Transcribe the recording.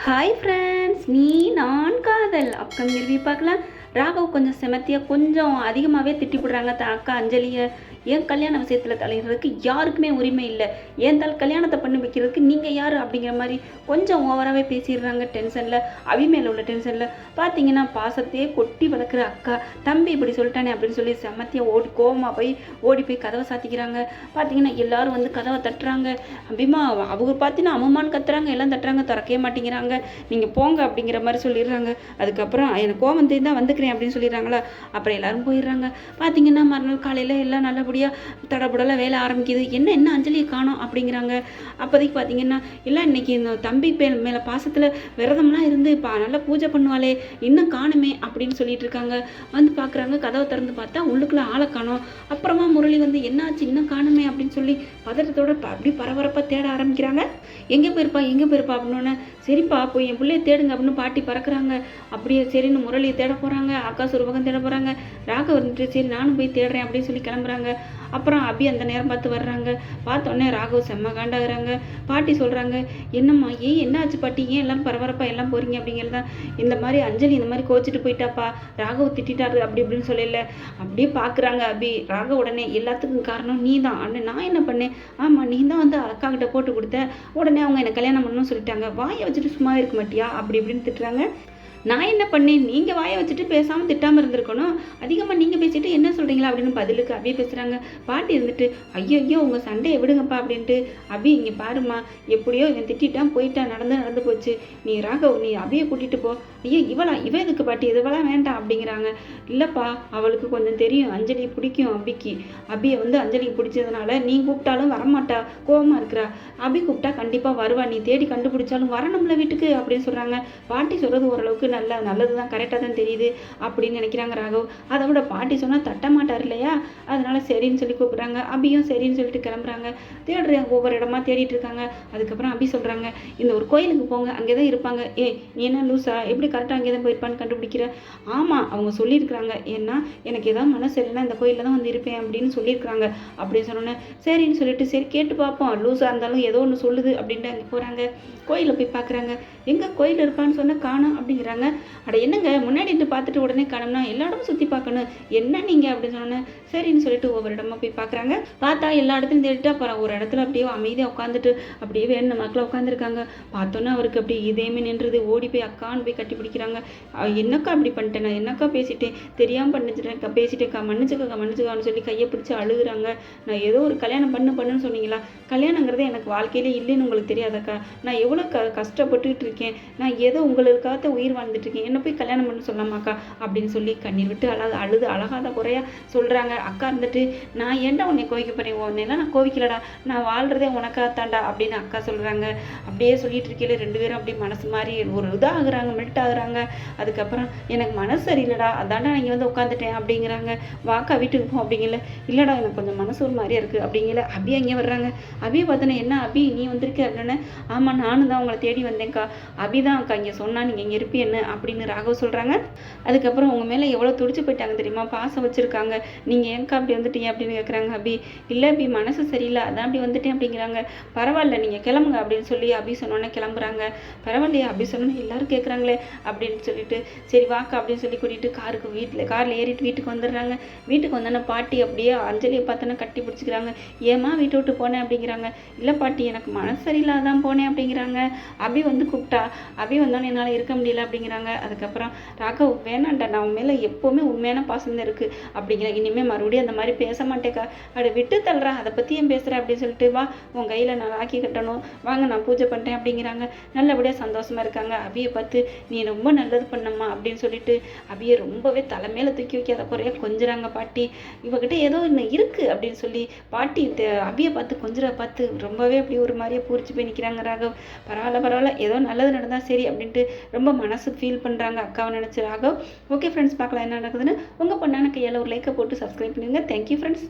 Hi friends, நீ நான் காதல் அப்கமிங் ரிவ்யூ பார்க்கலாம். ராகவ் கொஞ்சம் செமத்தியாக கொஞ்சம் அதிகமாகவே திட்டி விடுறாங்க அக்கா அஞ்சலியை. என் கல்யாண விஷயத்தில் தலையிடுறதுக்கு யாருக்குமே உரிமை இல்லை, என் கல்யாணத்தை பண்ணி வைக்கிறதுக்கு நீங்கள் யார் அப்படிங்கிற மாதிரி கொஞ்சம் ஓவராகவே பேசிடுறாங்க. டென்ஷனில் அவி மேலே உள்ள டென்ஷனில் பார்த்தீங்கன்னா பாசத்தையே கொட்டி வளர்க்குற அக்கா தம்பி இப்படி சொல்லிட்டானே அப்படின்னு சொல்லி செமத்தியாக கோவமாக ஓடி போய் கதவை சாத்திக்கிறாங்க. பார்த்தீங்கன்னா எல்லாரும் வந்து கதவை தட்டுறாங்க. அபிமா அவங்க பார்த்தீங்கன்னா அம்மான்னு கத்துறாங்க, எல்லாம் தட்டுறாங்க, திறக்கவே மாட்டேங்கிறாங்க. நீங்கள் போங்க அப்படிங்கிற மாதிரி சொல்லிடுறாங்க. அதுக்கப்புறம் எனக்கு கோவம் தெரிந்தால் வந்துக்கிறேன் அப்படின்னு சொல்லிடுறாங்களா. அப்புறம் எல்லாரும் போயிடுறாங்க. பார்த்தீங்கன்னா மறுநாள் காலையில் எல்லாம் நல்லபடியாக தடபுடல வேலை ஆரம்பிக்குது. என்ன அஞ்சலியை காணோம் அப்படிங்கிறாங்க. அப்போதைக்கு பார்த்தீங்கன்னா இல்லை இன்னைக்கு இந்த தம்பி மேலே பாசத்தில் விரதம்லாம் இருந்து நல்லா பூஜை பண்ணுவாளே, இன்னும் காணுமே அப்படின்னு சொல்லிட்டு இருக்காங்க. வந்து பார்க்குறாங்க, கதவை திறந்து பார்த்தா உள்ளுக்குள்ள ஆளை காணோம். அப்புறமா முரளி வந்து என்னாச்சு இன்னும் காணுமே அப்படின்னு சொல்லி பதட்டத்தோட அப்படி பரபரப்பாக தேட ஆரம்பிக்கிறாங்க. எங்கே போயிருப்பா அப்படின்னு. சரிப்பா போய் என் பிள்ளைய தேடுங்க அப்படின்னு பாட்டி பறக்குறாங்க. அப்படியே சரின்னு முரளியை தேட போகிறாங்க, ஆகாஷ் ஒரு பக்கம் தேட போகிறாங்க. ராகவ் வந்துட்டு சரி நானும் போய் தேடுறேன் அப்படின்னு சொல்லி கிளம்புறாங்க. அப்புறம் அபி அந்த நேரம் பார்த்து வர்றாங்க. பார்த்தோன்னே ராகவ் செம்ம காண்டாகிறாங்க. பாட்டி சொல்கிறாங்க, என்னம்மா என்னாச்சு பாட்டி, ஏன் எல்லாம் பரபரப்பாக எல்லாம் போகிறீங்க அப்படிங்கிறதான். இந்த மாதிரி அஞ்சலி இந்த மாதிரி கோச்சிட்டு போயிட்டாப்பா, ராகவ் திட்டாரு அப்படி இப்படின்னு சொல்லல. அப்படியே பார்க்குறாங்க அபி. ராகவ் உடனே எல்லாத்துக்கும் காரணம் நீ தான் அண்ணன், நான் என்ன பண்ணேன், ஆமாம் நீ தான் வந்து அக்கா கிட்ட போட்டு கொடுத்த, உடனே அவங்க என்னை கல்யாணம் பண்ணணும்னு சொல்லிட்டாங்க, வாயை வச்சுட்டு சும்மா இருக்க மாட்டியா அப்படி இப்படின்னு திட்டுறாங்க. நான் என்ன பண்ணேன், நீங்கள் வாயை வச்சுட்டு பேசாமல் திட்டாமல் இருந்திருக்கணும், அதிகமாக நீங்கள் பேசிட்டு என்ன சொல்கிறீங்களா அப்படின்னு பதிலுக்கு அபி பேசுகிறாங்க. பாட்டி இருந்துட்டு ஐயோ உங்கள் சண்டையை விடுங்கப்பா அப்படின்ட்டு. அபி இங்கே பாருமா, எப்படியோ இவன் திட்டான் போயிட்டான், நடந்து போச்சு, நீ ராகவ் நீ அபியை கூட்டிகிட்டு போ. ஐயோ இவ எதுக்கு பாட்டி, இதுவெல்லாம் வேண்டாம் அப்படிங்கிறாங்க. இல்லைப்பா அவளுக்கு கொஞ்சம் தெரியும், அஞ்சலி பிடிக்கும் அபிக்கு, அபியை வந்து அஞ்சலிக்கு பிடிச்சதுனால நீ கூப்பிட்டாலும் வரமாட்டா, கோவமாக இருக்கிறா, அபி கூப்பிட்டா கண்டிப்பாக வருவா, நீ தேடி கண்டுபிடிச்சாலும் வரணும்ல வீட்டுக்கு அப்படின்னு சொல்கிறாங்க. பாட்டி சொல்கிறது ஓரளவுக்கு நல்லது தான், கரெக்டாக தான் தெரியுது அப்படின்னு நினைக்கிறாங்க ராகவ். அதை விட பாட்டி சொன்னால் தட்ட மாட்டார் இல்லையா, அதனால சரின்னு சொல்லி கூப்பிட்றாங்க. அபியும் சரின்னு சொல்லிட்டு கிளம்புறாங்க. தேடுறாங்க, ஒவ்வொரு இடமா தேடிட்டு இருக்காங்க. அதுக்கப்புறம் அபி சொல்கிறாங்க, இந்த ஒரு கோயிலுக்கு போங்க, அங்கே தான் இருப்பாங்க. நீ என்ன லூசா, எப்படி கரெக்டாக அங்கே தான் போயிருப்பான்னு கண்டுபிடிக்கிற. ஆமாம் அவங்க சொல்லியிருக்கிறாங்க, ஏன்னா எனக்கு ஏதாவது மனசு இல்லைன்னா இந்த கோயிலில் தான் வந்து இருப்பேன் அப்படின்னு சொல்லியிருக்கிறாங்க அப்படின்னு சொன்னோன்னே சரின்னு சொல்லிட்டு சரி கேட்டு பார்ப்போம், லூஸாக இருந்தாலும் ஏதோ ஒன்று சொல்லுது அப்படின்ட்டு அங்கே போகிறாங்க. கோயிலில் போய் பார்க்குறாங்க. எங்கே கோயில் இருப்பான்னு சொன்னால் காணோம் அப்படிங்கிறாங்க. அட என்னங்க முன்னாடி பார்த்துட்டு உடனே காணோம்னா எல்லா இடமும் சுற்றி பார்க்கணும், என்ன நீங்கள் அப்படின்னு சொன்னோன்னே சரின்னு சொல்லிட்டு ஒவ்வொரு இடமா போய் பார்க்குறாங்க. பார்த்தா எல்லா இடத்துலையும் தேடிட்டு அப்புறம் ஒரு இடத்துல அப்படியே அமைதியாக உட்காந்துட்டு அப்படியே வேணும் மக்கள் உட்காந்துருக்காங்க. பார்த்தோன்னா அவருக்கு அப்படியே இதேமே நின்றுது. ஓடி போய் அக்கான்னு போய் கட்டி பிடிக்கிறாங்க. என்னக்கா அப்படி பண்ணிட்டேன், நான் என்னக்கா பேசிட்டேன், தெரியாமல் பண்ணிச்சிட்டேன், பேசிட்டேக்கா, மன்னிச்சுக்கான்னு சொல்லி கையை பிடிச்சி அழுகுறாங்க. நான் ஏதோ ஒரு கல்யாணம் பண்ணுன்னு சொன்னீங்களா, கல்யாணங்கிறது எனக்கு வாழ்க்கையிலே இல்லைன்னு உங்களுக்கு தெரியாதக்கா, நான் எவ்வளோ கஷ்டப்பட்டுக்கிட்டு இருக்கேன், நான் ஏதோ உங்களுக்காக உயிர் வாழ்ந்துட்டு இருக்கேன், என்ன போய் கல்யாணம் பண்ண சொல்லாமாக்கா அப்படின்னு சொல்லி கண்ணீர் விட்டு அழுது அழகாத குறையா சொல்கிறாங்க. அக்கா இருந்துட்டு நான் ஏன்டா உன்னை கோவிக்க போறேன், உன்னெல்லாம் நான் கோவிக்கலடா, நான் வாழ்றதே உனக்காகத்தாண்டா அப்படின்னு அக்கா சொல்கிறாங்க. அப்படியே சொல்லிட்டு இருக்கையில ரெண்டு பேரும் அப்படி மனசு மாதிரி ஒரு இதாகிறாங்க, மெல்ட் ஆகுறாங்க. அதுக்கப்புறம் எனக்கு மனசு சரியில்லடா, அதாண்டா நீங்கள் வந்து உட்காந்துட்டேன் அப்படிங்கிறாங்க. வாக்கா வீட்டுக்கு போ அப்படிங்கல. இல்லைடா எனக்கு கொஞ்சம் மனசு ஒரு மாதிரியா இருக்குது அப்படிங்கல. அபி அங்கே வர்றாங்க. அபியை பார்த்தோன்னே என்ன அபி நீ வந்திருக்க அப்படின்னு. ஆமாம் நானும் தான் உங்களை தேடி வந்தேன்க்கா, அபி தான் அக்கா இங்கே சொன்னா நீங்கள் இங்கே இருப்பீன்னு அப்படின்னு ராகவ் சொல்கிறாங்க. அதுக்கப்புறம் உங்கள் மேலே எவ்வளோ துடிச்சு போயிட்டாங்க தெரியுமா, பாசம் வச்சுருக்காங்க, நீங்கள் ஏன்க்கா அப்படி வந்துட்டீங்க அப்படின்னு கேட்குறாங்க. அபி இல்லை அபி மனசு சரியில்லை அதான் அப்படி வந்துட்டேன் அப்படிங்கிறாங்க. பரவாயில்ல நீங்கள் கிளம்புங்க அப்படின்னு சொல்லி அபி சொன்னோன்னே கிளம்புறாங்க. பரவாயில்லையா அபி சொன்னோன்னே எல்லாரும் கேட்குறாங்களே அப்படின்னு சொல்லிட்டு சரி வாக்கா அப்படின்னு சொல்லி கூட்டிகிட்டு காரில் ஏறிட்டு வீட்டுக்கு வந்துடுறாங்க. வீட்டுக்கு வந்தோன்னே பாட்டி அப்படியே அஞ்சலியை பார்த்தோன்னா கட்டி பிடிச்சிக்கிறாங்க. ஏமா வீட்டை விட்டு போனேன் அப்படிங்கிறாங்க. இல்லை பாட்டி எனக்கு மனசு சரியில்லாதான் போனேன் அப்படிங்கிறாங்க. அபி வந்து கூப்பிட்டா, அபி வந்தோன்னே என்னால் இருக்க முடியல அப்படிங்கிறாங்க. அதுக்கப்புறம் ராகவ் வேணாண்டா, நான் உன் மேலே எப்போவுமே உண்மையான பாசம் தான் இருக்குது அப்படிங்கிற, இனிமேல் மறுபடியும் அந்த மாதிரி பேச மாட்டேக்கா, அப்படி விட்டு தள்ளுறா, அதை பற்றி ஏன் பேசுகிறேன் அப்படின்னு சொல்லிட்டு வா உன் கையில் நான் ராக்கி கட்டணும், வாங்க நான் பூஜை பண்ணிட்டேன் அப்படிங்கிறாங்க. நல்லபடியாக சந்தோஷமாக இருக்காங்க. அபியை பார்த்து நீ ரொம்ப நல்லது பண்ணம்மா அப்படின்னு சொல்லிட்டு அபியை ரொம்பவே தலைமையில தூக்கி வைக்காத குறைய கொஞ்சிறாங்க பாட்டி. இவகிட்ட ஏதோ ஒன்று இருக்குது அப்படின்னு சொல்லி பாட்டி அபியை பார்த்து பார்த்து ரொம்பவே அப்படி ஒரு மாதிரியே பூரிச்சு போய் நிற்கிறாங்க. ராகவ் பரவாயில்ல ஏதோ நல்லது நடந்தால் சரி அப்படின்ட்டு ரொம்ப மனசு ஃபீல் பண்ணுறாங்க அக்காவை நினச்சி ராகவ். ஓகே ஃப்ரெண்ட்ஸ் பார்க்கலாம் என்ன நடக்குதுன்னு. உங்கள் பொண்ணான கையால் ஒரு லைக்கை போட்டு சப்ஸ்கிரைப் பண்ணுங்க. Thank you friends.